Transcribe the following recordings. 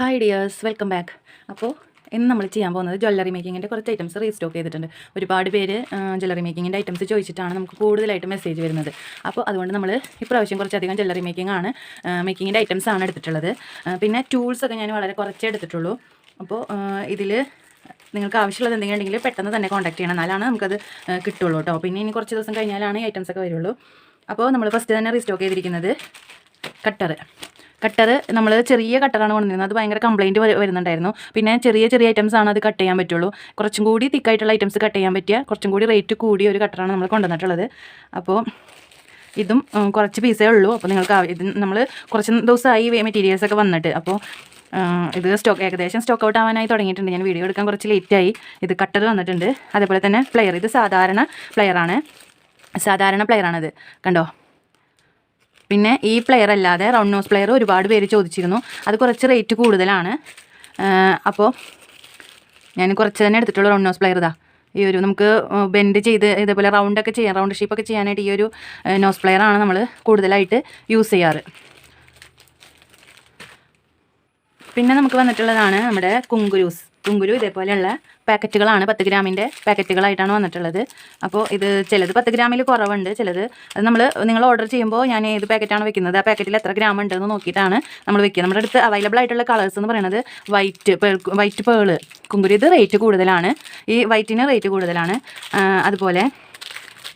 Hi dears, welcome back. അപ്പോൾ ഇന്ന് നമ്മൾ ചെയ്യാൻ പോകുന്നത് ജ്വല്ലറി മേക്കിങ്ങിൻ്റെ കുറച്ച് ഐറ്റംസ് റീസ്റ്റോക്ക് ചെയ്തിട്ടുണ്ട്. ഒരുപാട് പേര് ജ്വല്ലറി മേക്കിങ്ങിൻ്റെ ഐറ്റംസ് ചോദിച്ചിട്ടാണ് നമുക്ക് കൂടുതലായിട്ട് മെസ്സേജ് വരുന്നത്. അപ്പോൾ അതുകൊണ്ട് നമ്മൾ ഇപ്രാവശ്യം കുറച്ചധികം ജ്വല്ലറി മേക്കിങ്ങിൻ്റെ ഐറ്റംസ് ആണ് എടുത്തിട്ടുള്ളത്. പിന്നെ ടൂൾസൊക്കെ ഞാൻ വളരെ കുറച്ചേ എടുത്തിട്ടുള്ളൂ. അപ്പോൾ ഇതിൽ നിങ്ങൾക്ക് ആവശ്യമുള്ളത് എന്തെങ്കിലും ഉണ്ടെങ്കിൽ പെട്ടെന്ന് തന്നെ കോൺടാക്ട് ചെയ്യണം, എന്നാലാണ് നമുക്കത് കിട്ടുള്ളൂ കേട്ടോ. പിന്നെ ഇനി കുറച്ച് ദിവസം കഴിഞ്ഞാലാണ് ഈ ഐറ്റംസൊക്കെ വരുള്ളൂ. അപ്പോൾ നമ്മൾ ഫസ്റ്റ് തന്നെ റീസ്റ്റോക്ക് ചെയ്തിരിക്കുന്നത് കട്ടർ നമ്മൾ ചെറിയ കട്ടറാണ് കൊണ്ടുവരുന്നത്. അത് ഭയങ്കര കംപ്ലയിൻറ്റ് വരുന്നുണ്ടായിരുന്നു. പിന്നെ ചെറിയ ഐറ്റംസ് ആണ് അത് കട്ട് ചെയ്യാൻ പറ്റുള്ളൂ. കുറച്ചും കൂടി തിക്കായിട്ടുള്ള ഐറ്റംസ് കട്ട് ചെയ്യാൻ പറ്റിയ കുറച്ചും കൂടി റേറ്റ് കൂടിയ ഒരു കട്ടറാണ് നമ്മൾ കൊണ്ടുവന്നിട്ടുള്ളത്. അപ്പോൾ ഇതും കുറച്ച് പീസേ ഉള്ളൂ. അപ്പോൾ നിങ്ങൾക്ക് ഇത് നമ്മൾ കുറച്ച് ദിവസമായി മെറ്റീരിയൽസൊക്കെ വന്നിട്ട്, അപ്പോൾ ഇത് ഏകദേശം സ്റ്റോക്ക് ഔട്ട് ആവാനായി തുടങ്ങിയിട്ടുണ്ട്. ഞാൻ വീഡിയോ എടുക്കാൻ കുറച്ച് ലേറ്റായി. ഇത് കട്ടർ വന്നിട്ടുണ്ട്. അതേപോലെ തന്നെ പ്ലെയർ, ഇത് സാധാരണ പ്ലെയറാണിത്, കണ്ടോ. പിന്നെ ഈ പ്ലെയർ അല്ലാതെ റൗണ്ട് നോസ് പ്ലെയർ ഒരുപാട് പേര് ചോദിച്ചിരുന്നു. അത് കുറച്ച് റേറ്റ് കൂടുതലാണ്. അപ്പോൾ ഞാൻ കുറച്ച് തന്നെ എടുത്തിട്ടുള്ളൂ. റൗണ്ട് നോസ് പ്ലെയർ ഇതാ, ഈ ഒരു നമുക്ക് ബെൻഡ് ചെയ്ത് ഇതേപോലെ റൗണ്ട് ഷേപ്പൊക്കെ ചെയ്യാനായിട്ട് ഈ ഒരു നോസ് പ്ലെയർ ആണ് നമ്മൾ കൂടുതലായിട്ട് യൂസ് ചെയ്യാറ്. പിന്നെ നമുക്ക് വന്നിട്ടുള്ളതാണ് നമ്മുടെ കുങ്കുരു ഇതേപോലെയുള്ള പാക്കറ്റുകളാണ്. 10 ഗ്രാമിൻ്റെ പാക്കറ്റുകളായിട്ടാണ് വന്നിട്ടുള്ളത്. അപ്പോൾ ഇത് ചിലത് 10 ഗ്രാമിൽ കുറവുണ്ട്, ചിലത് അത് നിങ്ങൾ ഓർഡർ ചെയ്യുമ്പോൾ ഞാൻ ഏത് പാക്കറ്റാണ് വെക്കുന്നത്, ആ പാക്കറ്റിൽ എത്ര ഗ്രാം ഉണ്ടെന്ന് നോക്കിയിട്ടാണ് നമ്മൾ വെക്കുക. നമ്മുടെ അടുത്ത് അവൈലബിൾ ആയിട്ടുള്ള കളേഴ്സ് എന്ന് പറയുന്നത് വൈറ്റ് പേള് കുങ്കുരു, ഇത് റേറ്റ് കൂടുതലാണ്. ഈ വൈറ്റിന് റേറ്റ് കൂടുതലാണ്. അതുപോലെ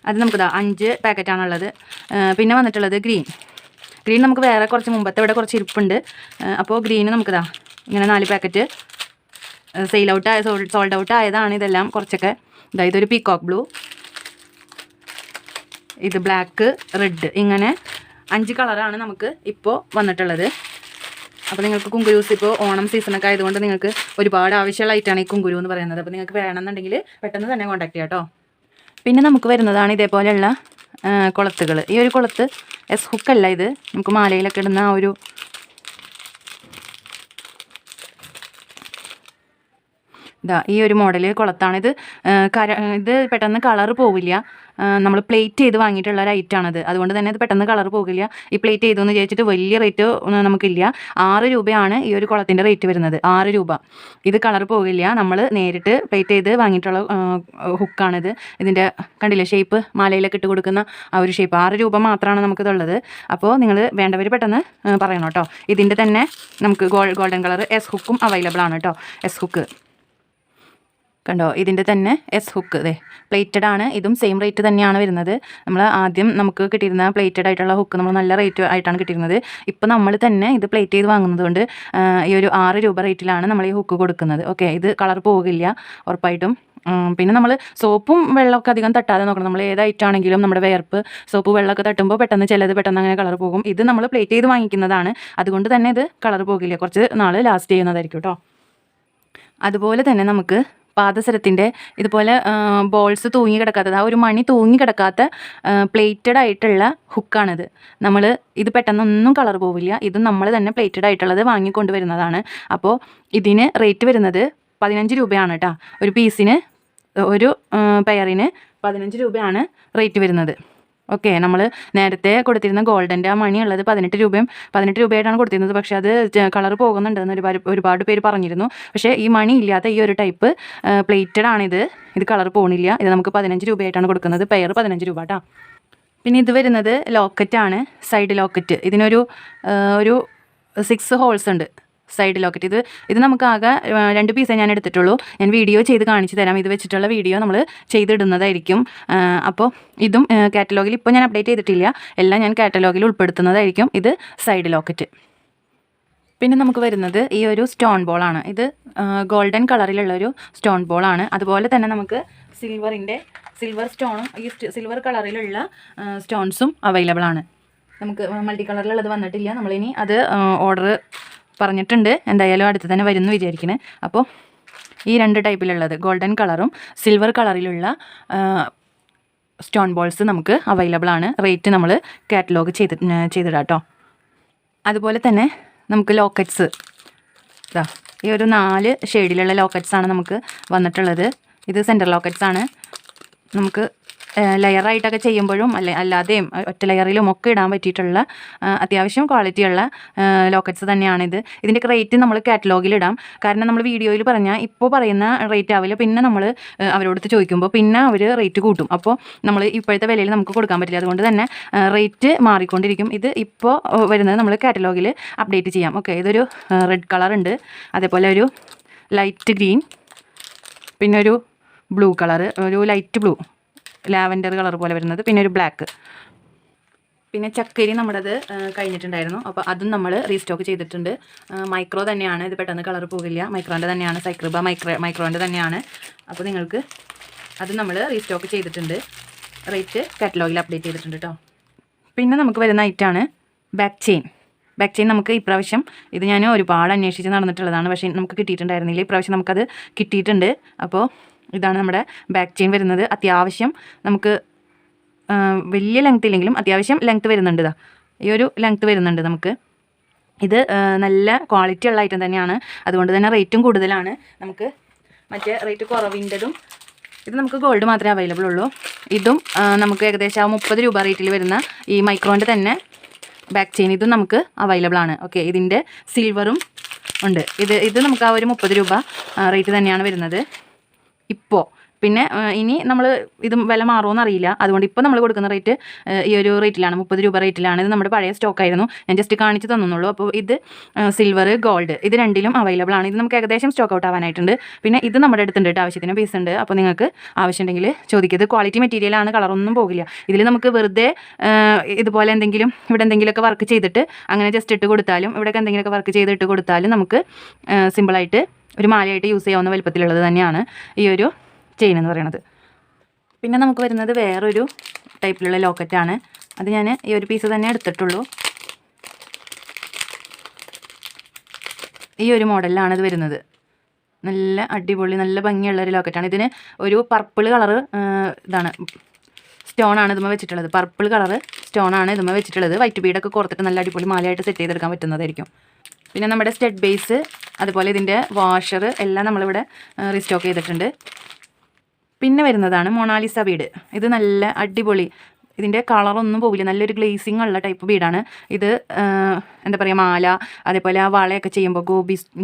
അത് നമുക്കിതാ 5 പാക്കറ്റാണുള്ളത്. പിന്നെ വന്നിട്ടുള്ളത് ഗ്രീൻ നമുക്ക് വേറെ കുറച്ച് മുമ്പത്തെ ഇവിടെ കുറച്ച് ഇരിപ്പുണ്ട്. അപ്പോൾ ഗ്രീന് നമുക്കിതാ ഇങ്ങനെ 4 പാക്കറ്റ് സോൾഡ് ഔട്ട് ആയതാണ് ഇതെല്ലാം കുറച്ചൊക്കെ. ഇതൊരു പീകോക്ക് ബ്ലൂ, ഇത് ബ്ലാക്ക്, റെഡ്, ഇങ്ങനെ 5 കളറാണ് നമുക്ക് ഇപ്പോൾ വന്നിട്ടുള്ളത്. അപ്പോൾ നിങ്ങൾക്ക് കുങ്കുരൂസ് ഇപ്പോൾ ഓണം സീസണൊക്കെ ആയതുകൊണ്ട് നിങ്ങൾക്ക് ഒരുപാട് ആവശ്യമുള്ള ഐറ്റമാണ് ഈ കുങ്കുരു എന്ന് പറയുന്നത്. അപ്പോൾ നിങ്ങൾക്ക് വേണമെന്നുണ്ടെങ്കിൽ പെട്ടെന്ന് തന്നെ കോൺടാക്ട് ചെയ്യാം കേട്ടോ. പിന്നെ നമുക്ക് വരുന്നതാണ് ഇതേപോലെയുള്ള കുളത്തുകൾ. ഈ ഒരു കുളത്ത് എസ് ഹുക്കല്ല, ഇത് നമുക്ക് മാലയിലൊക്കെ ഇടുന്ന ആ ഒരു ഈ ഒരു മോഡൽ കുളത്താണിത്. ഇത് പെട്ടെന്ന് കളർ പോവില്ല. നമ്മൾ പ്ലേറ്റ് ചെയ്ത് വാങ്ങിയിട്ടുള്ള ഒരു ഐറ്റമാണിത്. അതുകൊണ്ട് തന്നെ ഇത് പെട്ടെന്ന് കളർ പോകില്ല. ഈ പ്ലേറ്റ് ചെയ്തെന്ന് വിചാരിച്ചിട്ട് വലിയ റേറ്റ് നമുക്കില്ല. 6 രൂപയാണ് ഈ ഒരു കുളത്തിൻ്റെ റേറ്റ് വരുന്നത്. 6 രൂപ. ഇത് കളർ പോകില്ല. നമ്മൾ നേരിട്ട് പ്ലേറ്റ് ചെയ്ത് വാങ്ങിയിട്ടുള്ള ഹുക്കാണിത്. ഇതിൻ്റെ കണ്ടില്ലേ ഷേപ്പ്, മാലയിലൊക്കെ ഇട്ട് കൊടുക്കുന്ന ആ ഒരു ഷേപ്പ്. 6 രൂപ മാത്രമാണ് നമുക്കിതുള്ളത്. അപ്പോൾ നിങ്ങൾ വേണ്ടവർ പെട്ടെന്ന് പറയണം കേട്ടോ. ഇതിൻ്റെ തന്നെ നമുക്ക് ഗോൾഡൻ കളർ എസ് ഹുക്കും അവൈലബിൾ ആണ് കേട്ടോ. എസ് ഹുക്ക് കണ്ടോ, ഇതിൻ്റെ തന്നെ എസ് ഹുക്ക് പ്ലേറ്റഡ് ആണ്. ഇതും സെയിം റേറ്റ് തന്നെയാണ് വരുന്നത്. നമ്മൾ ആദ്യം നമുക്ക് കിട്ടിയിരുന്ന പ്ലേറ്റഡ് ആയിട്ടുള്ള ഹുക്ക് നമ്മൾ നല്ല റേറ്റ് ആയിട്ടാണ് കിട്ടിയിരുന്നത്. ഇപ്പോൾ നമ്മൾ തന്നെ ഇത് പ്ലേറ്റ് ചെയ്ത് വാങ്ങുന്നത് കൊണ്ട് ഈ ഒരു 6 രൂപ റേറ്റിലാണ് നമ്മൾ ഈ ഹുക്ക് കൊടുക്കുന്നത്. ഓക്കെ, ഇത് കളർ പോകില്ല ഉറപ്പായിട്ടും. പിന്നെ നമ്മൾ സോപ്പും വെള്ളമൊക്കെ അധികം തട്ടാതെ നോക്കണം. നമ്മൾ ഏത് ഐറ്റമാണെങ്കിലും നമ്മുടെ വേർപ്പ് സോപ്പ് വെള്ളമൊക്കെ തട്ടുമ്പോൾ പെട്ടെന്ന് അങ്ങനെ കളർ പോകും. ഇത് നമ്മൾ പ്ലേറ്റ് ചെയ്ത് വാങ്ങിക്കുന്നതാണ്, അതുകൊണ്ട് തന്നെ ഇത് കളർ പോകില്ല, കുറച്ച് നാൾ ലാസ്റ്റ് ചെയ്യുന്നതായിരിക്കും കേട്ടോ. അതുപോലെ തന്നെ നമുക്ക് പാദസരത്തിൻ്റെ ഇതുപോലെ ബോൾസ് തൂങ്ങി കിടക്കാത്തത്, ആ ഒരു മണി തൂങ്ങി കിടക്കാത്ത പ്ലേറ്റഡ് ആയിട്ടുള്ള ഹുക്കാണിത്. ഇത് പെട്ടെന്നൊന്നും കളർ പോവില്ല. ഇത് നമ്മൾ തന്നെ പ്ലേറ്റഡ് ആയിട്ടുള്ളത് വാങ്ങിക്കൊണ്ടുവരുന്നതാണ്. അപ്പോൾ ഇതിന് റേറ്റ് വരുന്നത് 15 രൂപയാണ് കേട്ടോ. ഒരു പീസിന്, ഒരു പെയറിന് 15 രൂപയാണ് റേറ്റ് വരുന്നത്. ഓക്കെ, നമ്മൾ നേരത്തെ കൊടുത്തിരുന്ന ഗോൾഡൻ്റെ ആ മണി ഉള്ളത് 18 രൂപയായിട്ടാണ് കൊടുത്തിരുന്നത്. പക്ഷേ അത് കളർ പോകുന്നുണ്ടെന്ന് ഒരുപാട് പേര് പറഞ്ഞിരുന്നു. പക്ഷേ ഈ മണി ഇല്ലാത്ത ഈ ഒരു ടൈപ്പ് പ്ലേറ്റഡ് ആണിത്. ഇത് കളർ പോകണില്ല. ഇത് നമുക്ക് 15 രൂപയായിട്ടാണ് കൊടുക്കുന്നത്. പെയർ 15 രൂപ കേട്ടോ. പിന്നെ ഇത് വരുന്നത് ലോക്കറ്റാണ്, സൈഡ് ലോക്കറ്റ്. ഇതിനൊരു 6 ഹോൾസ് ഉണ്ട് സൈഡ് ലോക്കറ്റ്. ഇത് നമുക്ക് ആകെ 2 പീസേ ഞാൻ എടുത്തിട്ടുള്ളൂ. ഞാൻ വീഡിയോ ചെയ്ത് കാണിച്ചു തരാം. ഇത് വെച്ചിട്ടുള്ള വീഡിയോ നമ്മൾ ചെയ്തിടുന്നതായിരിക്കും. അപ്പോൾ ഇതും കാറ്റലോഗിൽ ഇപ്പോൾ ഞാൻ അപ്ഡേറ്റ് ചെയ്തിട്ടില്ല. എല്ലാം ഞാൻ കാറ്റലോഗിൽ ഉൾപ്പെടുത്തുന്നതായിരിക്കും. ഇത് സൈഡ് ലോക്കറ്റ്. പിന്നെ നമുക്ക് വരുന്നത് ഈ ഒരു സ്റ്റോൺ ബോളാണ്. ഇത് ഗോൾഡൻ കളറിലുള്ളൊരു സ്റ്റോൺ ബോളാണ്. അതുപോലെ തന്നെ നമുക്ക് സിൽവർ സ്റ്റോണും ഈ സിൽവർ കളറിലുള്ള സ്റ്റോൺസും അവൈലബിൾ ആണ്. നമുക്ക് മൾട്ടി കളറിലുള്ളത് വന്നിട്ടില്ല. നമ്മളിനി അത് ഓർഡർ പറഞ്ഞിട്ടുണ്ട്. എന്തായാലും അടുത്ത് തന്നെ വരുമെന്ന് വിചാരിക്കണേ. അപ്പോൾ ഈ 2 ടൈപ്പിലുള്ളത് ഗോൾഡൻ കളറും സിൽവർ കളറിലുള്ള സ്റ്റോൺ ബോൾസ് നമുക്ക് അവൈലബിൾ ആണ്. റേറ്റ് നമ്മൾ കാറ്റലോഗ് ചെയ്തിടാം കേട്ടോ. അതുപോലെ തന്നെ നമുക്ക് ലോക്കറ്റ്സ്, ഈ ഒരു 4 ഷെയ്ഡിലുള്ള ലോക്കറ്റ്സാണ് നമുക്ക് വന്നിട്ടുള്ളത്. ഇത് സെൻറ്റർ ലോക്കറ്റ്സ് ആണ്. നമുക്ക് ലെയറായിട്ടൊക്കെ ചെയ്യുമ്പോഴും അല്ലാതെയും ഒറ്റ ലെയറിലും ഒക്കെ ഇടാൻ പറ്റിയിട്ടുള്ള അത്യാവശ്യം ക്വാളിറ്റിയുള്ള ലോക്കറ്റ്സ് തന്നെയാണിത്. ഇതിൻ്റെയൊക്കെ റേറ്റ് നമ്മൾ കാറ്റലോഗിൽ ഇടാം. കാരണം നമ്മൾ വീഡിയോയിൽ പറഞ്ഞാൽ ഇപ്പോൾ പറയുന്ന റേറ്റ് ആവില്ല. പിന്നെ നമ്മൾ അവരോട് ചോദിക്കുമ്പോൾ പിന്നെ അവർ റേറ്റ് കൂട്ടും. അപ്പോൾ നമ്മൾ ഇപ്പോഴത്തെ വിലയിൽ നമുക്ക് കൊടുക്കാൻ പറ്റില്ല. അതുകൊണ്ട് തന്നെ റേറ്റ് മാറിക്കൊണ്ടിരിക്കും. ഇത് ഇപ്പോൾ വരുന്നത് നമ്മൾ കാറ്റലോഗിൽ അപ്ഡേറ്റ് ചെയ്യാം. ഓക്കെ, ഇതൊരു റെഡ് കളർ ഉണ്ട്, അതേപോലെ ഒരു ലൈറ്റ് ഗ്രീൻ, പിന്നെ ഒരു ബ്ലൂ കളറ്, ഒരു ലൈറ്റ് ബ്ലൂ ലാവൻഡർ കളർ പോലെ വരുന്നത്, പിന്നെ ഒരു ബ്ലാക്ക്. പിന്നെ ചക്കരി നമ്മുടേത് കഴിഞ്ഞിട്ടുണ്ടായിരുന്നു. അപ്പോൾ അതും നമ്മൾ റീസ്റ്റോക്ക് ചെയ്തിട്ടുണ്ട്. മൈക്രോ തന്നെയാണ്, ഇത് പെട്ടെന്ന് കളർ പോകില്ല. മൈക്രോൻ്റെ തന്നെയാണ്, സൈക്രിബ മൈക്രോൻ്റെ തന്നെയാണ്. അപ്പോൾ നിങ്ങൾക്ക് അത് നമ്മൾ റീസ്റ്റോക്ക് ചെയ്തിട്ടുണ്ട്. റേറ്റ് കാറ്റലോഗിൽ അപ്ഡേറ്റ് ചെയ്തിട്ടുണ്ട് കേട്ടോ. പിന്നെ നമുക്ക് വരുന്ന ഐറ്റാണ് ബാക്ക് ചെയിൻ. നമുക്ക് ഇപ്രാവശ്യം ഇത് ഞാൻ ഒരുപാട് അന്വേഷിച്ച് നടന്നിട്ടുള്ളതാണ്, പക്ഷേ നമുക്ക് കിട്ടിയിട്ടുണ്ടായിരുന്നില്ല. ഇപ്രാവശ്യം നമുക്കത് കിട്ടിയിട്ടുണ്ട്. അപ്പോൾ ഇതാണ് നമ്മുടെ ബാക്ക് ചെയിൻ വരുന്നത്. അത്യാവശ്യം നമുക്ക് വലിയ ലെങ്ത് ഇല്ലെങ്കിലും അത്യാവശ്യം ലെങ്ത് വരുന്നുണ്ട്. ഈ ഒരു ലെങ്ത് വരുന്നുണ്ട് നമുക്ക്. ഇത് നല്ല ക്വാളിറ്റി ഉള്ള ഐറ്റം തന്നെയാണ്, അതുകൊണ്ട് തന്നെ റേറ്റും കൂടുതലാണ്. നമുക്ക് മറ്റേ റേറ്റ് കുറവിൻ്റെതും ഇത് നമുക്ക് ഗോൾഡ് മാത്രമേ അവൈലബിൾ ഉള്ളൂ. ഇതും നമുക്ക് ഏകദേശം 30 രൂപ റേറ്റിൽ വരുന്ന ഈ മൈക്രോൻ്റെ തന്നെ ബാക്ക് ചെയിൻ ഇതും നമുക്ക് അവൈലബിൾ ആണ്. ഓക്കെ, ഇതിൻ്റെ സിൽവറും ഉണ്ട്. ഇത് നമുക്ക് ആ ഒരു 30 രൂപ റേറ്റ് തന്നെയാണ് വരുന്നത് ഇപ്പോൾ. പിന്നെ ഇനി നമ്മൾ ഇത് വില മാറുമോ അറിയില്ല. അതുകൊണ്ട് ഇപ്പോൾ നമ്മൾ കൊടുക്കുന്ന റേറ്റ് ഈ ഒരു റേറ്റിലാണ്, 30 രൂപ റേറ്റിലാണ്. ഇത് നമ്മുടെ പഴയ സ്റ്റോക്കായിരുന്നു, ഞാൻ ജസ്റ്റ് കാണിച്ച് തന്നുള്ളൂ. അപ്പോൾ ഇത് സിൽവർ, ഗോൾഡ് ഇത് രണ്ടിലും അവൈലബിൾ ആണ്. ഇത് നമുക്ക് ഏകദേശം സ്റ്റോക്ക് ഔട്ട് ആവാനായിട്ടുണ്ട്. പിന്നെ ഇത് നമ്മുടെ അടുത്തുണ്ട് കേട്ടോ, ആവശ്യത്തിന് പീസ് ഉണ്ട്. അപ്പോൾ നിങ്ങൾക്ക് ആവശ്യമുണ്ടെങ്കിൽ ചോദിക്കുന്നത്. ക്വാളിറ്റി മെറ്റീരിയലാണ്, കളറൊന്നും പോകില്ല. ഇതിൽ നമുക്ക് വെറുതെ ഇതുപോലെ ഇവിടെ എന്തെങ്കിലുമൊക്കെ വർക്ക് ചെയ്തിട്ട് അങ്ങനെ ജസ്റ്റ് ഇട്ട് കൊടുത്താലും, ഇവിടെയൊക്കെ എന്തെങ്കിലുമൊക്കെ വർക്ക് ചെയ്തിട്ട് കൊടുത്താലും നമുക്ക് സിമ്പിളായിട്ട് ഒരു മാലയായിട്ട് യൂസ് ചെയ്യാവുന്ന വലുപ്പത്തിലുള്ളത് തന്നെയാണ് ഈ ഒരു ചെയിൻ എന്ന് പറയുന്നത്. പിന്നെ നമുക്ക് വരുന്നത് വേറൊരു ടൈപ്പിലുള്ള ലോക്കറ്റാണ്. അത് ഞാൻ ഈ ഒരു പീസ് തന്നെ എടുത്തിട്ടുള്ളൂ. ഈ ഒരു മോഡലിലാണ് ഇത് വരുന്നത്. നല്ല അടിപൊളി, നല്ല ഭംഗിയുള്ളൊരു ലോക്കറ്റാണ്. ഇതിന് ഒരു പർപ്പിൾ കളറ് ഇതാണ് സ്റ്റോണാണ് ഇതുമ്മ വെച്ചിട്ടുള്ളത്. പർപ്പിൾ കളറ് സ്റ്റോണാണ് ഇതുമ്മ വെച്ചിട്ടുള്ളത്. വൈറ്റ് ബീഡൊക്കെ കൊടുത്തിട്ട് നല്ല അടിപൊളി മാലയായിട്ട് സെറ്റ് ചെയ്തെടുക്കാൻ പറ്റുന്നതായിരിക്കും. പിന്നെ നമ്മുടെ സ്റ്റഡ് ബേസ്, അതുപോലെ ഇതിൻ്റെ വാഷർ എല്ലാം നമ്മളിവിടെ റീസ്റ്റോക്ക് ചെയ്തിട്ടുണ്ട്. പിന്നെ വരുന്നതാണ് മൊണാലിസ ബീഡ്. ഇത് നല്ല അടിപൊളി, ഇതിൻ്റെ കളറൊന്നും പോവില്ല, നല്ലൊരു ഗ്ലേസിങ് ഉള്ള ടൈപ്പ് ബീഡാണ് ഇത്. എന്താ പറയുക, മാല അതേപോലെ ആ വളയൊക്കെ ചെയ്യുമ്പോൾ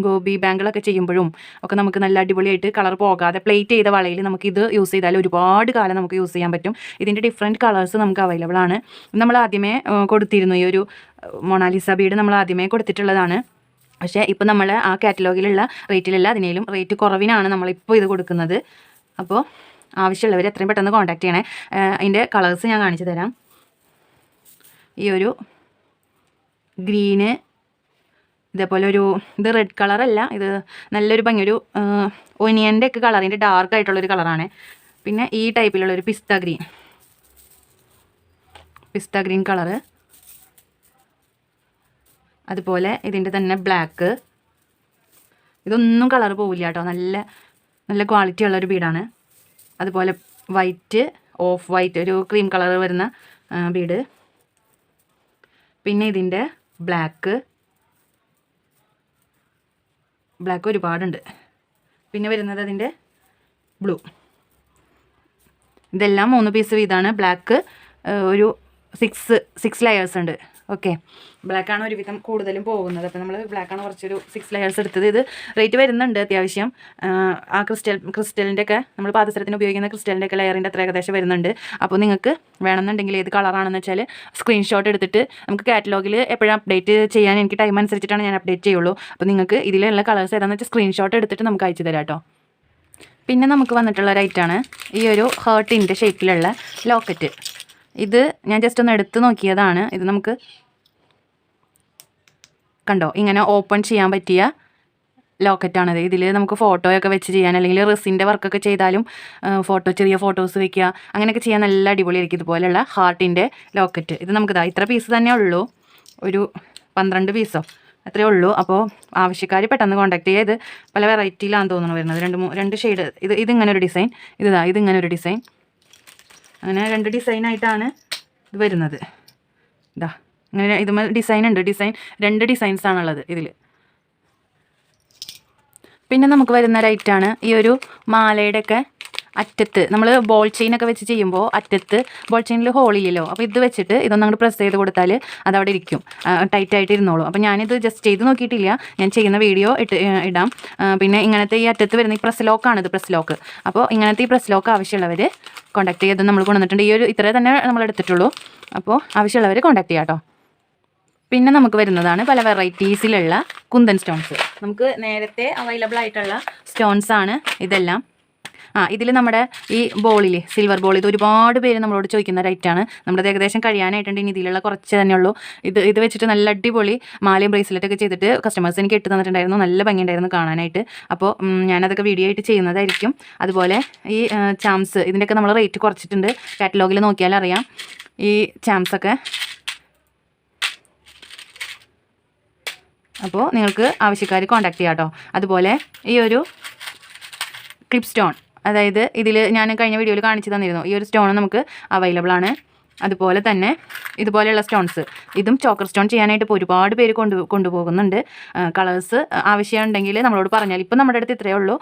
ഗോബി ബാങ്കിളൊക്കെ ചെയ്യുമ്പോഴും ഒക്കെ നമുക്ക് നല്ല അടിപൊളിയായിട്ട് കളർ പോകാതെ പ്ലേറ്റ് ചെയ്ത വളയിൽ നമുക്കിത് യൂസ് ചെയ്താൽ ഒരുപാട് കാലം നമുക്ക് യൂസ് ചെയ്യാൻ പറ്റും. ഇതിൻ്റെ ഡിഫറെൻറ്റ് കളേഴ്സ് നമുക്ക് അവൈലബിൾ ആണ്. നമ്മൾ ആദ്യമേ കൊടുത്തിരുന്നു ഈ ഒരു മൊണാലിസ ബീഡ്, നമ്മൾ ആദ്യമേ കൊടുത്തിട്ടുള്ളതാണ്. പക്ഷേ ഇപ്പോൾ നമ്മൾ ആ കാറ്റലോഗിലുള്ള റേറ്റിലല്ല, അതിനേലും റേറ്റ് കുറവിനാണ് നമ്മളിപ്പോൾ ഇത് കൊടുക്കുന്നത്. അപ്പോൾ ആവശ്യമുള്ളവർ എത്രയും പെട്ടെന്ന് കോൺടാക്ട് ചെയ്യണേ. അതിൻ്റെ കളേഴ്സ് ഞാൻ കാണിച്ചു തരാം. ഈ ഒരു ഗ്രീന്, ഇതേപോലെ ഇത് റെഡ് കളറല്ല, ഇത് നല്ലൊരു ഭംഗി, ഒരു ഒനിയൻ്റെ ഒക്കെ കളറിൻ്റെ ഡാർക്ക് ആയിട്ടുള്ളൊരു കളറാണ്. പിന്നെ ഈ ടൈപ്പിലുള്ളൊരു പിസ്ത ഗ്രീൻ കളറ്, അതുപോലെ ഇതിൻ്റെ തന്നെ ബ്ലാക്ക്. ഇതൊന്നും കളർ പോവില്ല കേട്ടോ, നല്ല ക്വാളിറ്റി ഉള്ളൊരു ബീഡാണ്. അതുപോലെ വൈറ്റ്, ഓഫ് വൈറ്റ്, ഒരു ക്രീം കളർ വരുന്ന ബീഡ്. പിന്നെ ഇതിൻ്റെ ബ്ലാക്ക് ഒരുപാടുണ്ട്. പിന്നെ വരുന്നത് അതിൻ്റെ ബ്ലൂ. ഇതെല്ലാം 3 പീസ് വീതമാണ്. ബ്ലാക്ക് ഒരു 6 ലെയേഴ്സ് ഉണ്ട്. ഓക്കെ, ബ്ലാക്കാണ് ഒരുവിധം കൂടുതലും പോകുന്നത്. അപ്പോൾ നമ്മൾ ബ്ലാക്കാണ് കുറച്ചൊരു 6 ലെയേഴ്സ് എടുത്തത്. ഇത് റേറ്റ് വരുന്നുണ്ട് അത്യാവശ്യം. ആ ക്രിസ്റ്റലിൻ്റെ ഒക്കെ നമ്മൾ പാദസരത്തിന് ഉപയോഗിക്കുന്ന ക്രിസ്റ്റലിൻ്റെ ഒക്കെ ലെയറിൻ്റെ അത്ര ഏകദേശം വരുന്നുണ്ട്. അപ്പോൾ നിങ്ങൾക്ക് വേണമെന്നുണ്ടെങ്കിൽ ഏത് കളറാണെന്ന് വെച്ചാൽ സ്ക്രീൻഷോട്ട് എടുത്തിട്ട് നമുക്ക് കാറ്റലോഗിൽ എപ്പോഴും അപ്ഡേറ്റ് ചെയ്യാൻ എനിക്ക് ടൈം അനുസരിച്ചിട്ടാണ് ഞാൻ അപ്ഡേറ്റ് ചെയ്യുള്ളൂ. അപ്പോൾ നിങ്ങൾക്ക് ഇതിലുള്ള കളേഴ്സ് ഏതാണെന്ന് വെച്ചാൽ സ്ക്രീൻഷോട്ട് എടുത്തിട്ട് നമുക്ക് അയച്ചു തരാം കേട്ടോ. പിന്നെ നമുക്ക് വന്നിട്ടുള്ള ഒരു ഐറ്റാണ് ഈ ഒരു ഹേർട്ടിൻ്റെ ഷേപ്പിലുള്ള ലോക്കറ്റ്. ഇത് ഞാൻ ജസ്റ്റ് ഒന്ന് എടുത്ത് നോക്കിയതാണ്. ഇത് നമുക്ക് കണ്ടോ, ഇങ്ങനെ ഓപ്പൺ ചെയ്യാൻ പറ്റിയ ലോക്കറ്റാണിത്. ഇതിൽ നമുക്ക് ഫോട്ടോയൊക്കെ വെച്ച് ചെയ്യാൻ, അല്ലെങ്കിൽ റെസിൻ്റെ വർക്കൊക്കെ ചെയ്താലും ചെറിയ ഫോട്ടോസ് വെക്കുക, അങ്ങനെയൊക്കെ ചെയ്യാൻ നല്ല അടിപൊളിയായിരിക്കും. ഇതുപോലെയുള്ള ഹാർട്ടിൻ്റെ ലോക്കറ്റ്. ഇത് നമുക്ക് ഇത്ര പീസ് തന്നെ ഉള്ളൂ, ഒരു 12 പീസോ അത്രയേ ഉള്ളൂ. അപ്പോൾ ആവശ്യക്കാർ പെട്ടെന്ന് കോൺടാക്ട് ചെയ്യുക. ഇത് പല വെറൈറ്റിയിലാണെന്ന് തോന്നുന്നു വരുന്നത്. 2 ഷെയ്ഡ്. ഇതിങ്ങനെ ഒരു ഡിസൈൻ, ഇതിങ്ങനെ ഒരു ഡിസൈൻ, അങ്ങനെ 2 ഡിസൈനായിട്ടാണ് ഇത് വരുന്നത്. ഇങ്ങനെ ഇതുമേ ഡിസൈൻ ഉണ്ട്. 2 ഡിസൈൻസാണുള്ളത് ഇതിൽ. പിന്നെ നമുക്ക് വരുന്ന റൈറ്റാണ് ഈ ഒരു മാലയുടെയൊക്കെ അറ്റത്ത് നമ്മൾ ബോൾ ചെയിനൊക്കെ വെച്ച് ചെയ്യുമ്പോൾ അറ്റത്ത് ബോൾ ചെയിനിൽ ഹോളില്ലല്ലോ. അപ്പോൾ ഇത് വെച്ചിട്ട് ഇതൊന്നും അങ്ങോട്ട് പ്രസ് ചെയ്ത് കൊടുത്താൽ അതവിടെ ഇരിക്കും, ടൈറ്റായിട്ട് ഇരുന്നോളൂ. അപ്പോൾ ഞാനിത് ജസ്റ്റ് ചെയ്ത് നോക്കിയിട്ടില്ല, ഞാൻ ചെയ്യുന്ന വീഡിയോ ഇടാം. പിന്നെ ഇങ്ങനത്തെ ഈ അറ്റത്ത് വരുന്ന ഈ പ്രസ് ലോക്കാണിത്, പ്രസ് ലോക്ക്. അപ്പോൾ ഇങ്ങനത്തെ ഈ പ്രസ് ലോക്ക് ആവശ്യമുള്ളവർ കോൺടാക്ട് ചെയ്ത് നമ്മൾ കൊണ്ടുവന്നിട്ടുണ്ട്. ഈ ഒരു ഇത്രേ തന്നെ നമ്മൾ എടുത്തിട്ടുള്ളൂ. അപ്പോൾ ആവശ്യമുള്ളവർ കോൺടാക്ട് ചെയ്യാം കേട്ടോ. പിന്നെ നമുക്ക് വരുന്നതാണ് പല വെറൈറ്റീസിലുള്ള കുന്തൻ സ്റ്റോൺസ്. നമുക്ക് നേരത്തെ അവൈലബിൾ ആയിട്ടുള്ള സ്റ്റോൺസ് ആണ് ഇതെല്ലാം. ഇതിൽ നമ്മുടെ ഈ ബോളിൽ സിൽവർ ബോൾ, ഇത് ഒരുപാട് പേര് നമ്മളോട് ചോദിക്കുന്ന റൈറ്റാണ്. നമ്മുടെ ഏകദേശം കഴിയാനായിട്ടുണ്ട്, ഇനി ഇതിലുള്ള കുറച്ച് തന്നെ ഉള്ളൂ. ഇത് വെച്ചിട്ട് നല്ല അടിപൊളി മാലയും ബ്രേസ്ലെറ്റൊക്കെ ചെയ്തിട്ട് കസ്റ്റമേഴ്സ് എനിക്ക് ഇട്ട് തന്നിട്ടുണ്ടായിരുന്നു. നല്ല ഭംഗിയുണ്ടായിരുന്നു കാണാനായിട്ട്. അപ്പോൾ ഞാനതൊക്കെ വീഡിയോ ആയിട്ട് ചെയ്യുന്നതായിരിക്കും. അതുപോലെ ഈ ചാംസ്, ഇതിൻ്റെയൊക്കെ നമ്മൾ റേറ്റ് കുറച്ചിട്ടുണ്ട്, കാറ്റലോഗിൽ നോക്കിയാൽ അറിയാം. ഈ ചാംസൊക്കെ അപ്പോൾ നിങ്ങൾക്ക് ആവശ്യക്കാർ കോൺടാക്ട് ചെയ്യാം കേട്ടോ. അതുപോലെ ഈ ഒരു ക്ലിപ്പ് സ്റ്റോൺ, അതായത് ഇതിൽ ഞാൻ കഴിഞ്ഞ വീഡിയോയിൽ കാണിച്ചു തന്നിരുന്നു, ഈ ഒരു സ്റ്റോൺ നമുക്ക് അവൈലബിൾ ആണ്. അതുപോലെ തന്നെ ഇതുപോലെയുള്ള സ്റ്റോൺസ്, ഇതും ചോക്കർ സ്റ്റോൺ ചെയ്യാനായിട്ട് ഇപ്പോൾ ഒരുപാട് പേര് കൊണ്ടുപോകുന്നുണ്ട്. കളേഴ്സ് ആവശ്യമുണ്ടെങ്കിൽ നമ്മളോട് പറഞ്ഞാൽ, ഇപ്പോൾ നമ്മുടെ അടുത്ത് ഇത്രയേ ഉള്ളൂ,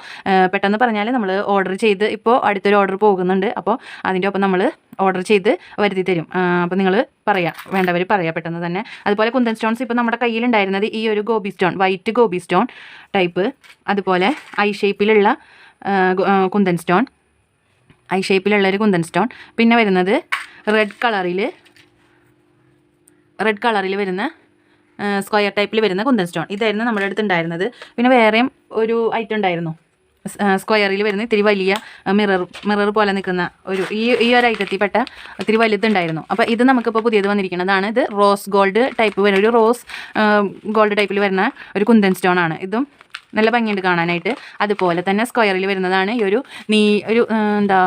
പെട്ടെന്ന് പറഞ്ഞാൽ നമ്മൾ ഓർഡർ ചെയ്ത്, ഇപ്പോൾ അടുത്തൊരു ഓർഡർ പോകുന്നുണ്ട്. അപ്പോൾ അതിൻ്റെ ഒപ്പം നമ്മൾ ഓർഡർ ചെയ്ത് വരുത്തി തരും. അപ്പോൾ നിങ്ങൾ പറയാം, വേണ്ടവർ പറയാം പെട്ടെന്ന് തന്നെ. അതുപോലെ കുന്തൻ സ്റ്റോൺസ് ഇപ്പോൾ നമ്മുടെ കയ്യിലുണ്ടായിരുന്നത് ഈ ഒരു ഗോബി സ്റ്റോൺ, വൈറ്റ് ഗോബി സ്റ്റോൺ ടൈപ്പ്. അതുപോലെ ഐ ഷേപ്പിലുള്ള കുന്തൻ സ്റ്റോൺ, ഐ ഷേപ്പിലുള്ളൊരു കുന്തൻ സ്റ്റോൺ. പിന്നെ വരുന്നത് റെഡ് കളറിൽ വരുന്ന സ്ക്വയർ ടൈപ്പിൽ വരുന്ന കുന്തൻ സ്റ്റോൺ. ഇതായിരുന്നു നമ്മുടെ അടുത്ത് ഉണ്ടായിരുന്നത്. പിന്നെ വേറെയും ഒരു ഐറ്റം ഉണ്ടായിരുന്നു, സ്ക്വയറിൽ വരുന്ന ഇത്തിരി വലിയ മിറർ പോലെ നിൽക്കുന്ന ഈ ഒരു ഐറ്റത്തിൽ പെട്ട ഇത്തിരി വലുതുണ്ടായിരുന്നു. അപ്പോൾ ഇത് നമുക്കിപ്പോൾ പുതിയത് വന്നിരിക്കുന്നതാണ്. ഇത് റോസ് ഗോൾഡ് ടൈപ്പ് വരുന്ന ഒരു റോസ് ഗോൾഡ് ടൈപ്പിൽ വരുന്ന ഒരു കുന്തൻ സ്റ്റോൺ ആണ്. ഇതും നല്ല ഭംഗിയുണ്ട് കാണാനായിട്ട്. അതുപോലെ തന്നെ സ്ക്വയറിൽ വരുന്നതാണ് ഈ ഒരു എന്താ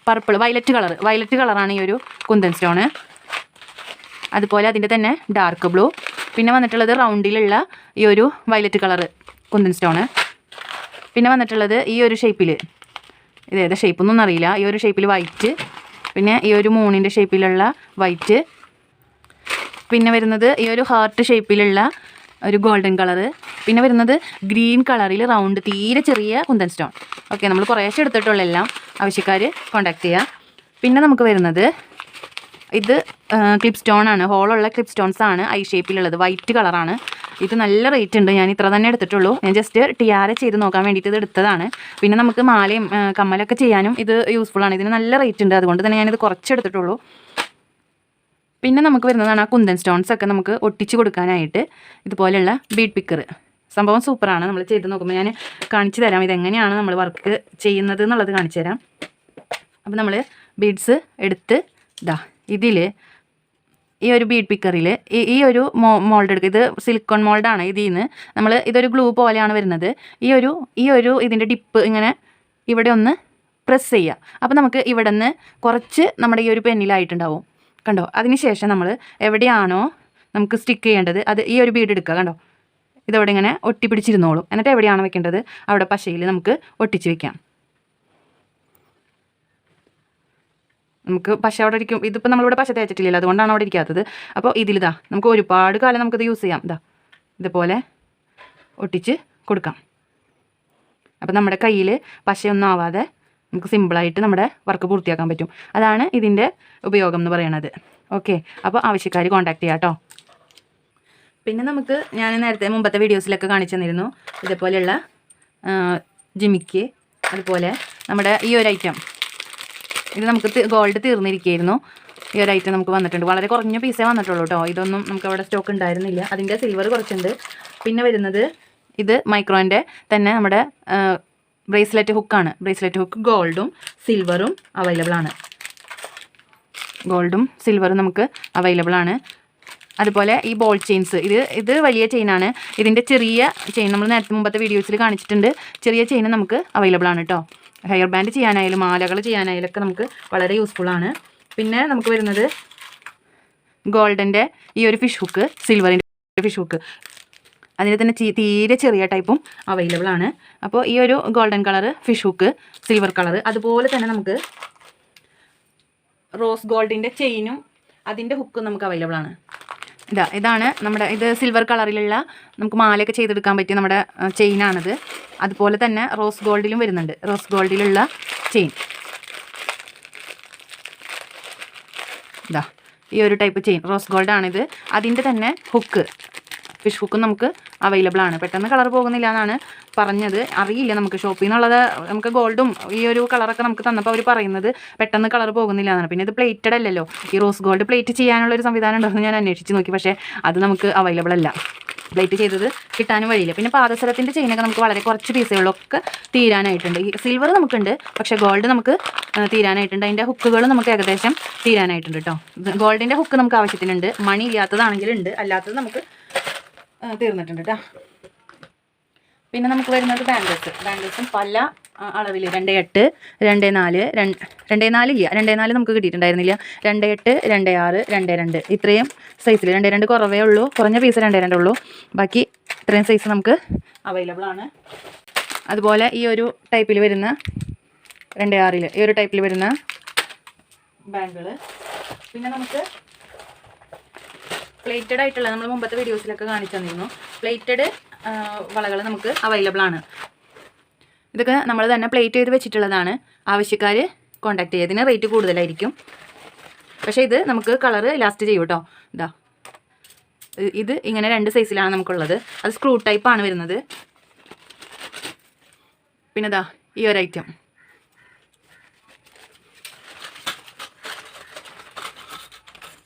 പർപ്പിൾ വയലറ്റ് കളറാണ് ഈ ഒരു കുന്തൻ സ്റ്റോണ്. അതുപോലെ അതിൻ്റെ തന്നെ ഡാർക്ക് ബ്ലൂ. പിന്നെ വന്നിട്ടുള്ളത് റൗണ്ടിലുള്ള ഈ ഒരു വയലറ്റ് കളറ് കുന്തൻ സ്റ്റോണ്. പിന്നെ വന്നിട്ടുള്ളത് ഈ ഒരു ഷേപ്പിൽ, ഇതേതാ ഷേപ്പൊന്നും അറിയില്ല, ഈ ഒരു ഷേപ്പിൽ വൈറ്റ്. പിന്നെ ഈ ഒരു മൂണിൻ്റെ ഷേപ്പിലുള്ള വൈറ്റ്. പിന്നെ വരുന്നത് ഈ ഒരു ഹാർട്ട് ഷേപ്പിലുള്ള ഒരു ഗോൾഡൻ കളറ്. പിന്നെ വരുന്നത് ഗ്രീൻ കളറിൽ റൗണ്ട് തീരെ ചെറിയ കുന്തൻ സ്റ്റോൺ. ഓക്കെ, നമ്മൾ കുറേശ്ശെ എടുത്തിട്ടുള്ള എല്ലാം ആവശ്യക്കാർ കോൺടാക്ട് ചെയ്യുക. പിന്നെ നമുക്ക് വരുന്നത് ഇത് ക്ലിപ്പ് സ്റ്റോൺ ആണ്, ഹോളുള്ള ക്ലിപ്പ് സ്റ്റോൺസ് ആണ്, ഐ ഷേപ്പിലുള്ളത്, വൈറ്റ് കളറാണ്. ഇത് നല്ല റേറ്റ് ഉണ്ട്, ഞാൻ ഇത്ര തന്നെ എടുത്തിട്ടുള്ളൂ. ഞാൻ ജസ്റ്റ് ടിയാര ചെയ്ത് നോക്കാൻ വേണ്ടിയിട്ട് ഇത് എടുത്തതാണ്. പിന്നെ നമുക്ക് മാലയും കമ്മലൊക്കെ ചെയ്യാനും ഇത് യൂസ്ഫുൾ ആണ്. ഇതിന് നല്ല റേറ്റ് ഉണ്ട്, അതുകൊണ്ട് തന്നെ ഞാനിത് കുറച്ചെടുത്തിട്ടുള്ളൂ. പിന്നെ നമുക്ക് വരുന്നതാണ് ആ കുന്തൻ സ്റ്റോൺസ് ഒക്കെ നമുക്ക് ഒട്ടിച്ച് കൊടുക്കാനായിട്ട് ഇതുപോലെയുള്ള ബീഡ് പിക്കർ. സംഭവം സൂപ്പറാണ്, നമ്മൾ ചെയ്ത് നോക്കുമ്പോൾ ഞാൻ കാണിച്ചു തരാം ഇതെങ്ങനെയാണ് നമ്മൾ വർക്ക് ചെയ്യുന്നത് എന്നുള്ളത് കാണിച്ചു തരാം. അപ്പോൾ നമ്മൾ ബീഡ്സ് എടുത്ത് ഇതിൽ ഈ ഒരു ബീഡ് പിക്കറിൽ ഈ ഒരു മോൾഡ് എടുക്കുക. ഇത് സിലിക്കോൺ മോൾഡാണ്. ഇതിൽ നിന്ന് നമ്മൾ ഇതൊരു ഗ്ലൂ പോലെയാണ് വരുന്നത്. ഈ ഒരു ഇതിൻ്റെ ഡിപ്പ് ഇങ്ങനെ ഇവിടെ ഒന്ന് പ്രസ് ചെയ്യുക. അപ്പോൾ നമുക്ക് ഇവിടെ നിന്ന് കുറച്ച് നമ്മുടെ ഈ ഒരു പെന്നിലായിട്ടുണ്ടാവും, കണ്ടോ. അതിനുശേഷം നമ്മൾ എവിടെയാണോ നമുക്ക് സ്റ്റിക്ക് ചെയ്യേണ്ടത് അത് ഈ ഒരു ബീഡ് എടുക്കുക, കണ്ടോ. ഇതവിടെ ഇങ്ങനെ ഒട്ടിപ്പിടിച്ചിരുന്നോളും. എന്നിട്ട് എവിടെയാണ് വെക്കേണ്ടത് അവിടെ പശയിൽ നമുക്ക് ഒട്ടിച്ച് വെക്കാം. നമുക്ക് പശ അവിടെ ഇരിക്കും. ഇതിപ്പോൾ നമ്മളിവിടെ പശ തേച്ചിട്ടില്ലല്ലോ, അതുകൊണ്ടാണ് അവിടെ ഇരിക്കാത്തത്. അപ്പോൾ ഇതിലിതാ നമുക്ക് ഒരുപാട് കാലം നമുക്കിത് യൂസ് ചെയ്യാം. ഇതുപോലെ ഒട്ടിച്ച് കൊടുക്കാം. അപ്പോൾ നമ്മുടെ കയ്യിൽ പശയൊന്നും ആവാതെ നമുക്ക് സിമ്പിളായിട്ട് നമ്മുടെ വർക്ക് പൂർത്തിയാക്കാൻ പറ്റും. അതാണ് ഇതിൻ്റെ ഉപയോഗം എന്ന് പറയുന്നത്. ഓക്കെ, അപ്പോൾ ആവശ്യക്കാർ കോൺടാക്ട് ചെയ്യാം കേട്ടോ. പിന്നെ നമുക്ക് ഞാൻ നേരത്തെ മുമ്പത്തെ വീഡിയോസിലൊക്കെ കാണിച്ചു തന്നിരുന്നു ഇതേപോലെയുള്ള ജിമിക്ക്. അതുപോലെ നമ്മുടെ ഈ ഒരു ഐറ്റം, ഇത് നമുക്ക് ഗോൾഡ് തീർന്നിരിക്കുകയായിരുന്നു. ഈ ഒരു ഐറ്റം നമുക്ക് വന്നിട്ടുണ്ട്. വളരെ കുറഞ്ഞ പീസേ വന്നിട്ടുള്ളൂ കേട്ടോ. ഇതൊന്നും നമുക്ക് അവിടെ സ്റ്റോക്ക് ഉണ്ടായിരുന്നില്ല. അതിൻ്റെ സിൽവർ കുറച്ചുണ്ട്. പിന്നെ വരുന്നത് ഇത് മൈക്രോൻ്റെ തന്നെ നമ്മുടെ ബ്രേസ്ലെറ്റ് ഹുക്കാണ്. ബ്രേസ്ലെറ്റ് ഹുക്ക് ഗോൾഡും സിൽവറും അവൈലബിൾ ആണ്. ഗോൾഡും സിൽവറും നമുക്ക് അവൈലബിൾ ആണ്. അതുപോലെ ഈ ബോൾ ചെയിൻസ്, ഇത് വലിയ ചെയിനാണ്. ഇതിൻ്റെ ചെറിയ ചെയിൻ നമ്മൾ നേരത്തെ മുമ്പത്തെ വീഡിയോസിൽ കാണിച്ചിട്ടുണ്ട്. ചെറിയ ചെയിൻ നമുക്ക് അവൈലബിൾ ആണ് കേട്ടോ. ഹെയർ ബാൻഡ് ചെയ്യാനായാലും മാലകൾ ചെയ്യാനായാലും ഒക്കെ നമുക്ക് വളരെ യൂസ്ഫുള്ളാണ്. പിന്നെ നമുക്ക് വരുന്നത് ഗോൾഡൻ്റെ ഈ ഒരു ഫിഷ് ഹുക്ക്, സിൽവറിൻ്റെ ഫിഷ് ഹുക്ക്, അതിന് തന്നെ തീരെ ചെറിയ ടൈപ്പും അവൈലബിൾ ആണ്. അപ്പോൾ ഈ ഒരു golden colour fish hook, silver colour, അതുപോലെ തന്നെ നമുക്ക് റോസ് ഗോൾഡിൻ്റെ ചെയിനും അതിൻ്റെ ഹുക്കും നമുക്ക് അവൈലബിൾ ആണ്. ഇതാണ് നമ്മുടെ ഇത് സിൽവർ കളറിലുള്ള നമുക്ക് മാലയൊക്കെ ചെയ്തെടുക്കാൻ പറ്റിയ നമ്മുടെ ചെയിനാണിത്. അതുപോലെ തന്നെ റോസ് ഗോൾഡിലും വരുന്നുണ്ട്. റോസ് ഗോൾഡിലുള്ള ചെയിൻ. ഇതാ ഈ ഒരു ടൈപ്പ് ചെയിൻ റോസ് ഗോൾഡ് ആണിത്. അതിൻ്റെ തന്നെ ഹുക്ക്, ഫിഷ് ഹുക്കും നമുക്ക് അവൈലബിൾ ആണ്. പെട്ടെന്ന് കളർ പോകുന്നില്ല എന്നാണ് പറഞ്ഞത്. അറിയില്ല, നമുക്ക് ഷോപ്പിൽ നിന്നുള്ളത് നമുക്ക് ഗോൾഡും ഈ ഒരു കളറൊക്കെ നമുക്ക് തന്നപ്പോൾ അവർ പറയുന്നത് പെട്ടെന്ന് കളർ പോകുന്നില്ല എന്നാണ്. പിന്നെ ഇത് പ്ലേറ്റഡ് അല്ലല്ലോ, ഈ റോസ് ഗോൾഡ് പ്ലേറ്റ് ചെയ്യാനുള്ളൊരു സംവിധാനം ഉണ്ടെന്ന് ഞാൻ അന്വേഷിച്ച് നോക്കി. പക്ഷേ അത് നമുക്ക് അവൈലബിൾ അല്ല, പ്ലേറ്റ് ചെയ്തത് കിട്ടാനും വഴിയില്ല. പിന്നെ പാദസരത്തിൻ്റെ ചെയിനൊക്കെ നമുക്ക് വളരെ കുറച്ച് പീസുകളൊക്കെ തീരാനായിട്ടുണ്ട്. ഈ സിൽവർ നമുക്കുണ്ട്, പക്ഷേ ഗോൾഡ് നമുക്ക് തീരാനായിട്ടുണ്ട്. അതിൻ്റെ ഹുക്കുകൾ നമുക്ക് ഏകദേശം തീരാനായിട്ടുണ്ട് കേട്ടോ. ഗോൾഡിൻ്റെ ഹുക്ക് നമുക്ക് ആവശ്യത്തിനുണ്ട്, മണി ഇല്ലാത്തതാണെങ്കിലുണ്ട്, അല്ലാത്തത് നമുക്ക് തീർന്നിട്ടുണ്ട് കേട്ടോ. പിന്നെ നമുക്ക് വരുന്നത് ബാംഗിൾസും പല അളവിൽ 2.8, 2.4, 2.4 ഇല്ല, 2.4 നമുക്ക് കിട്ടിയിട്ടുണ്ടായിരുന്നില്ല, 2.8, 2.6, 2.2 ഇത്രയും സൈസിൽ. 2.2 കുറവേ ഉള്ളൂ, കുറഞ്ഞ പീസ് 2.2 ഉള്ളൂ. ബാക്കി ഇത്രയും സൈസ് നമുക്ക് അവൈലബിൾ ആണ്. അതുപോലെ ഈ ഒരു ടൈപ്പിൽ വരുന്ന 2.6 ഈ ഒരു ടൈപ്പിൽ വരുന്ന ബാംഗിൾ. പിന്നെ നമുക്ക് പ്ലേറ്റഡ് ആയിട്ടുള്ള, നമ്മൾ മുമ്പത്തെ വീഡിയോസിലൊക്കെ കാണിച്ചു തന്നിരുന്നു, പ്ലേറ്റഡ് വളകൾ നമുക്ക് അവൈലബിൾ ആണ്. ഇതൊക്കെ നമ്മൾ തന്നെ പ്ലേറ്റ് ചെയ്ത് വെച്ചിട്ടുള്ളതാണ്. ആവശ്യക്കാർ കോൺടാക്ട് ചെയ്യുക. ഇതിന് റേറ്റ് കൂടുതലായിരിക്കും, പക്ഷേ ഇത് നമുക്ക് കളറ് ലാസ്റ്റ് ചെയ്യും കേട്ടോ. ഇതാ ഇത് ഇങ്ങനെ 2 സൈസിലാണ് നമുക്കുള്ളത്. അത് സ്ക്രൂ ടൈപ്പാണ് വരുന്നത്. പിന്നെ ഇതാ ഈ ഒരു ഐറ്റം,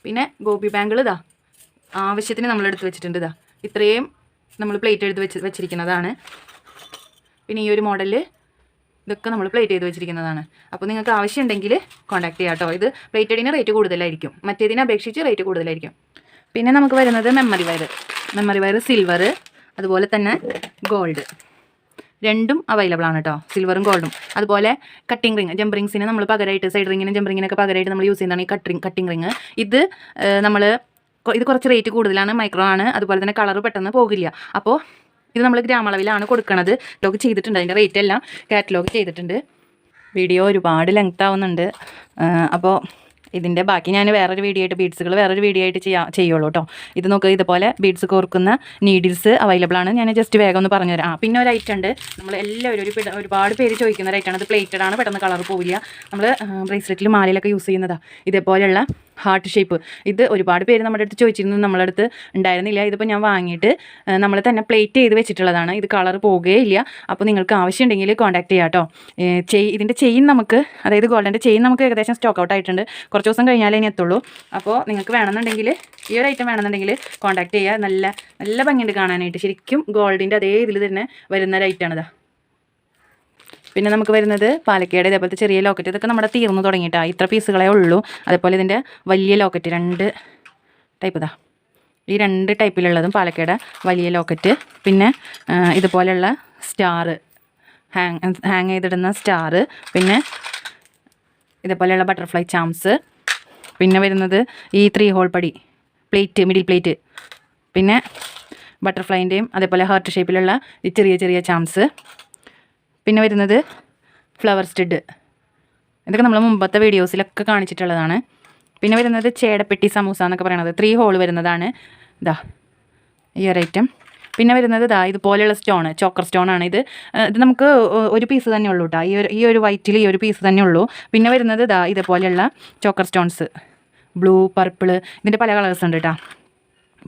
പിന്നെ ഗോപി ബാംഗിൾ ഇതാ ആവശ്യത്തിന് നമ്മൾ എടുത്ത് വെച്ചിട്ടുണ്ട്. ഇതാ ഇത്രയും നമ്മൾ പ്ലേറ്റ് എടുത്ത് വെച്ചിരിക്കുന്നതാണ്. പിന്നെ ഈ ഒരു മോഡല് ഇതൊക്കെ നമ്മൾ പ്ലേറ്റ് ചെയ്ത് വെച്ചിരിക്കുന്നതാണ്. അപ്പോൾ നിങ്ങൾക്ക് ആവശ്യമുണ്ടെങ്കിൽ കോൺടാക്ട് ചെയ്യാം കേട്ടോ. ഇത് പ്ലേറ്റഡിന് റേറ്റ് കൂടുതലായിരിക്കും, മറ്റേതിനെ അപേക്ഷിച്ച് റേറ്റ് കൂടുതലായിരിക്കും. പിന്നെ നമുക്ക് വരുന്നത് മെമ്മറി വയർ സിൽവർ, അതുപോലെ തന്നെ ഗോൾഡ്, രണ്ടും അവൈലബിൾ ആണ് കേട്ടോ, സിൽവറും ഗോൾഡും. അതുപോലെ കട്ടിംഗ് റിങ്, ജംപ് റിങ്സിന് നമ്മൾ പകരമായിട്ട്, സൈഡ് റിങ്ങിനും ജംപ് റിങ്ങിനൊക്കെ പകരമായിട്ട് നമ്മൾ യൂസ് ചെയ്യുന്നതാണ് ഈ കട്ടിംഗ് റിങ്. ഇത് കുറച്ച് റേറ്റ് കൂടുതലാണ്, മൈക്രോ ആണ്. അതുപോലെ തന്നെ കളർ പെട്ടെന്ന് പോകില്ല. അപ്പോൾ ഇത് നമ്മൾ ഗ്രാമളവിലാണ് കൊടുക്കുന്നത്. ലോഗ് ചെയ്തിട്ടുണ്ട്, അതിൻ്റെ റേറ്റ് എല്ലാം കാറ്റലോഗ് ചെയ്തിട്ടുണ്ട്. വീഡിയോ ഒരുപാട് ലെങ്ത് ആവുന്നുണ്ട്. അപ്പോൾ ഇതിൻ്റെ ബാക്കി ഞാൻ വേറൊരു വീഡിയോ ആയിട്ട്, ബീഡ്സുകൾ വേറൊരു വീഡിയോ ആയിട്ട് ചെയ്യുള്ളൂ കേട്ടോ. ഇത് നോക്കുക, ഇതുപോലെ ബീഡ്സ് കോർക്കുന്ന നീഡിൽസ് അവൈലബിൾ ആണ്. ഞാൻ ജസ്റ്റ് വേഗം ഒന്ന് പറഞ്ഞുതരാം. പിന്നെ ഒരു ഐറ്റം ഉണ്ട്, നമ്മൾ എല്ലാവരും ഒരുപാട് പേര് ചോദിക്കുന്ന ഒരു ഐറ്റമാണ്. ഇത് പ്ലേറ്റഡ് ആണ്, പെട്ടെന്ന് കളർ പോവില്ല. നമ്മൾ ബ്രേസ്ലെറ്റിൽ മാലയിലൊക്കെ യൂസ് ചെയ്യുന്നതാണ് ഇതേപോലെയുള്ള ഹാർട്ട് ഷേപ്പ്. ഇത് ഒരുപാട് പേര് നമ്മുടെ അടുത്ത് ചോദിച്ചിരുന്നു, നമ്മളെ അടുത്ത് ഉണ്ടായിരുന്നില്ല. ഇതിപ്പോൾ ഞാൻ വാങ്ങിയിട്ട് നമ്മൾ തന്നെ പ്ലേറ്റ് ചെയ്ത് വെച്ചിട്ടുള്ളതാണ്. ഇത് കളർ പോകുകയില്ല. അപ്പോൾ നിങ്ങൾക്ക് ആവശ്യമുണ്ടെങ്കിൽ കോൺടാക്ട് ചെയ്യാം കേട്ടോ. ഇതിൻ്റെ ചെയിൻ നമുക്ക്, അതായത് ഗോൾഡിൻ്റെ ചെയിൻ നമുക്ക് ഏകദേശം സ്റ്റോക്ക് ഔട്ട് ആയിട്ടുണ്ട്. കുറച്ച് ദിവസം കഴിഞ്ഞാലേ ഇനി എത്തുള്ളൂ. അപ്പോൾ നിങ്ങൾക്ക് വേണമെന്നുണ്ടെങ്കിൽ, ഈ ഒരു ഐറ്റം വേണമെന്നുണ്ടെങ്കിൽ കോൺടാക്ട് ചെയ്യുക. നല്ല ഭംഗിയുണ്ട് കാണാനായിട്ട്. ശരിക്കും ഗോൾഡിൻ്റെ അതേ ഇതിൽ തന്നെ വരുന്ന ഒരു ഐറ്റമാണിത്. പിന്നെ നമുക്ക് വരുന്നത് പാലക്കയുടെ ഇതേപോലത്തെ ചെറിയ ലോക്കറ്റ്. ഇതൊക്കെ നമ്മുടെ തീർന്നു തുടങ്ങിയിട്ടാണ്, ഇത്ര പീസുകളേ ഉള്ളൂ. അതേപോലെ ഇതിൻ്റെ വലിയ ലോക്കറ്റ് 2 ടൈപ്പ് ഇതാ, ഈ 2 ടൈപ്പിലുള്ളതും പാലക്കയുടെ വലിയ ലോക്കറ്റ്. പിന്നെ ഇതുപോലെയുള്ള സ്റ്റാർ, ഹാങ് ചെയ്തിടുന്ന സ്റ്റാർ. പിന്നെ ഇതേപോലെയുള്ള ബട്ടർഫ്ലൈ ചാംസ്. പിന്നെ വരുന്നത് ഈ 3 ഹോൾ പടി പ്ലേറ്റ്, മിഡിൽ പ്ലേറ്റ്. പിന്നെ ബട്ടർഫ്ലൈൻ്റെയും അതേപോലെ ഹാർട്ട് ഷേപ്പിലുള്ള ഈ ചെറിയ ചാംസ്. പിന്നെ വരുന്നത് ഫ്ലവർ സ്റ്റഡ്. ഇതൊക്കെ നമ്മൾ മുമ്പത്തെ വീഡിയോസിലൊക്കെ കാണിച്ചിട്ടുള്ളതാണ്. പിന്നെ വരുന്നത് ചേടപ്പെട്ടി സമൂസ എന്നൊക്കെ പറയുന്നത് 3 ഹോൾ വരുന്നതാണ്. ഇതാ ഈ ഒരു ഐറ്റം. പിന്നെ വരുന്നത് ഇതുപോലെയുള്ള സ്റ്റോൺ, ചോക്കർ സ്റ്റോൺ ആണ്. ഇത് നമുക്ക് ഒരു പീസ് തന്നെ ഉള്ളൂ കേട്ടോ. ഈ ഒരു വൈറ്റിൽ ഈ ഒരു പീസ് തന്നെ ഉള്ളൂ. പിന്നെ വരുന്നത് ഇതേപോലെയുള്ള ചോക്കർ സ്റ്റോൺസ്, ബ്ലൂ, പർപ്പിൾ, ഇതിൻ്റെ പല കളേഴ്സ് ഉണ്ട് കേട്ടോ.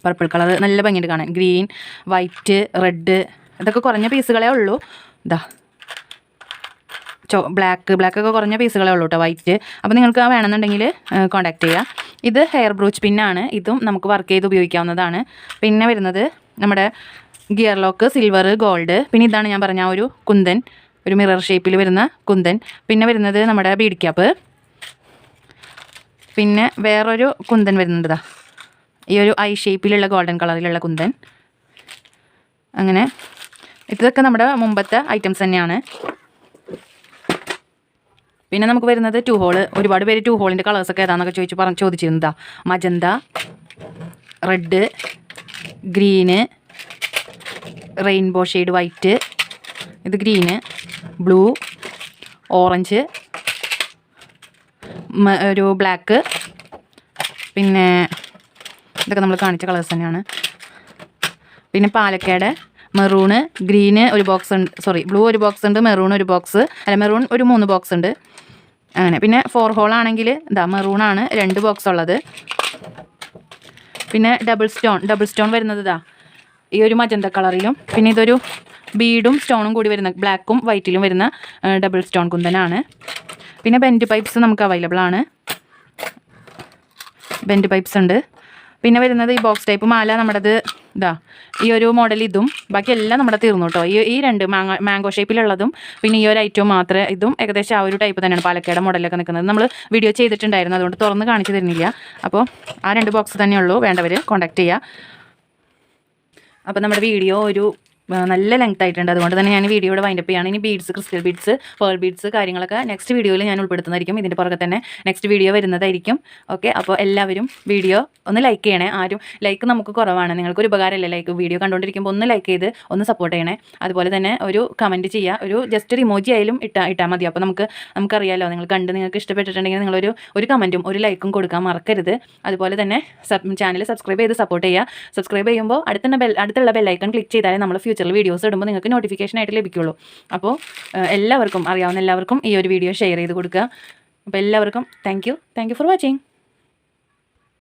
പർപ്പിൾ കളർ നല്ല ഭംഗിയുണ്ട് കാണാൻ, ഗ്രീൻ, വൈറ്റ്, റെഡ്, ഇതൊക്കെ കുറഞ്ഞ പീസുകളേ ഉള്ളൂ. ബ്ലാക്കൊക്കെ കുറഞ്ഞ പീസുകളേ ഉള്ളൂ കേട്ടോ, വൈറ്റ്. അപ്പോൾ നിങ്ങൾക്ക് വേണമെന്നുണ്ടെങ്കിൽ കോൺടാക്ട് ചെയ്യുക. ഇത് ഹെയർ ബ്രൂച്ച് പിന്നാണ്, ഇതും നമുക്ക് വർക്ക് ചെയ്ത് ഉപയോഗിക്കാവുന്നതാണ്. പിന്നെ വരുന്നത് നമ്മുടെ ഗിയർ ലോക്ക്, സിൽവർ, ഗോൾഡ്. പിന്നെ ഇതാണ് ഞാൻ പറഞ്ഞ ഒരു കുന്തൻ, ഒരു മിറർ ഷേപ്പിൽ വരുന്ന കുന്തൻ. പിന്നെ വരുന്നത് നമ്മുടെ ബീഡ് ക്യാപ്പ്. പിന്നെ വേറൊരു കുന്തൻ വരുന്നുണ്ട്, ഈ ഒരു ഐ ഷേപ്പിലുള്ള ഗോൾഡൻ കളറിലുള്ള കുന്തൻ. അങ്ങനെ ഇതൊക്കെ നമ്മുടെ മുമ്പത്തെ ഐറ്റംസ് തന്നെയാണ്. പിന്നെ നമുക്ക് വരുന്നത് 2 ഹോൾ. ഒരുപാട് പേര് 2 ഹോളിൻ്റെ കളേഴ്സൊക്കെ ഏതാണെന്നൊക്കെ ചോദിച്ചിരുന്നതാ. Magenta, red, green, rainbow shade white, ഇത് ഗ്രീന്, ബ്ലൂ, ഓറഞ്ച്, ഒരു ബ്ലാക്ക്. പിന്നെ ഇതൊക്കെ നമ്മൾ കാണിച്ച കളേഴ്സ് തന്നെയാണ്. പിന്നെ പാലക്കയുടെ മെറൂണ്, ഗ്രീന് ഒരു ബോക്സ് ഉണ്ട്, സോറി ബ്ലൂ ഒരു ബോക്സ് ഉണ്ട്, മെറൂൺ ഒരു ബോക്സ്, മെറൂൺ ഒരു 3 ബോക്സ് ഉണ്ട്. അങ്ങനെ പിന്നെ 4 ഹോൾ ആണെങ്കിൽ ഇതാ മെറൂണാണ് 2 ബോക്സ് ഉള്ളത്. പിന്നെ ഡബിൾ സ്റ്റോൺ വരുന്നത് ഇതാ ഈ ഒരു മജന്ത കളറിലും, പിന്നെ ഇതൊരു ബീഡും സ്റ്റോണും കൂടി വരുന്ന ബ്ലാക്കും വൈറ്റിലും വരുന്ന ഡബിൾ സ്റ്റോൺ കുന്തനാണ്. പിന്നെ ബെൻഡ് പൈപ്പ്സ് നമുക്ക് അവൈലബിൾ ആണ്, ബെൻഡ് പൈപ്പ്സ് ഉണ്ട്. പിന്നെ വരുന്നത് ഈ ബോക്സ് ടൈപ്പ് മാല നമ്മുടേത് ഇതാ ഈ ഒരു മോഡൽ, ഇതും ബാക്കി എല്ലാം നമ്മുടെ തീർന്നു കേട്ടോ. ഈ 2 മാംഗോ ഷേപ്പിലുള്ളതും പിന്നെ ഈ ഒരു ഐറ്റവും മാത്രമേ, ഇതും ഏകദേശം ആ ഒരു ടൈപ്പ് തന്നെയാണ്, പാലക്കാട് മോഡലൊക്കെ നിൽക്കുന്നത്. നമ്മൾ വീഡിയോ ചെയ്തിട്ടുണ്ടായിരുന്നു, അതുകൊണ്ട് തുറന്ന് കാണിച്ചു തരുന്നില്ല. അപ്പോൾ ആ 2 ബോക്സ് തന്നെയുള്ളൂ, വേണ്ടവർ കോൺടാക്ട് ചെയ്യുക. അപ്പോൾ നമ്മുടെ വീഡിയോ ഒരു നല്ല ലെങ്ത് ആയിട്ടുണ്ട്, അതുകൊണ്ട് തന്നെ ഞാൻ വീഡിയോയുടെ വൈൻഡപ്പ് ചെയ്യാണ്. ഇനി beads, crystal beads, pearl beads കാര്യങ്ങളൊക്കെ നെക്സ്റ്റ് വീഡിയോയിൽ ഞാൻ ഉൾപ്പെടുത്തുന്നതായിരിക്കും. ഇതിൻ്റെ പുറകെ തന്നെ നെക്സ്റ്റ് വീഡിയോ വരുന്നതായിരിക്കും. ഓക്കെ, അപ്പോൾ എല്ലാവരും വീഡിയോ ഒന്ന് ലൈക്ക് ചെയ്യണേ. ആരും ലൈക്ക് നമുക്ക് കുറവാണ്, നിങ്ങൾക്കൊരു ഉപകാരമല്ലേ ലൈക്ക്, വീഡിയോ കണ്ടുകൊണ്ടിരിക്കുമ്പോൾ ഒന്ന് ലൈക്ക് ചെയ്ത് ഒന്ന് സപ്പോർട്ട് ചെയ്യണേ. അതുപോലെ തന്നെ ഒരു കമൻറ്റ് ചെയ്യുക, ഒരു ജസ്റ്റ് ഒരു ഇമോജി ആയാലും ഇട്ടാൽ മതി. അപ്പോൾ നമുക്കറിയാമല്ലോ, നിങ്ങൾക്ക് ഇഷ്ടപ്പെട്ടിട്ടുണ്ടെങ്കിൽ നിങ്ങളൊരു കമൻറ്റും ഒരു ലൈക്കും കൊടുക്കാൻ മറക്കരുത്. അതുപോലെ തന്നെ ചാനൽ സബ്സ്ക്രൈബ് ചെയ്ത് സപ്പോർട്ട് ചെയ്യുക. സബ്സ്ക്രൈബ് ചെയ്യുമ്പോൾ അടുത്തുള്ള ബെല്ലൈക്കൺ ക്ലിക്ക് ചെയ്താലേ നമ്മൾ ഫ്യൂച്ചറിൽ വീഡിയോസ് ഇടുമ്പോൾ നിങ്ങൾക്ക് നോട്ടിഫിക്കേഷൻ ആയിട്ട് ലഭിക്കുള്ളൂ. അപ്പോൾ എല്ലാവർക്കും അറിയാവുന്ന എല്ലാവർക്കും ഈ ഒരു വീഡിയോ ഷെയർ ചെയ്ത് കൊടുക്കുക. അപ്പോൾ എല്ലാവർക്കും താങ്ക് യു ഫോർ വാച്ചിങ്.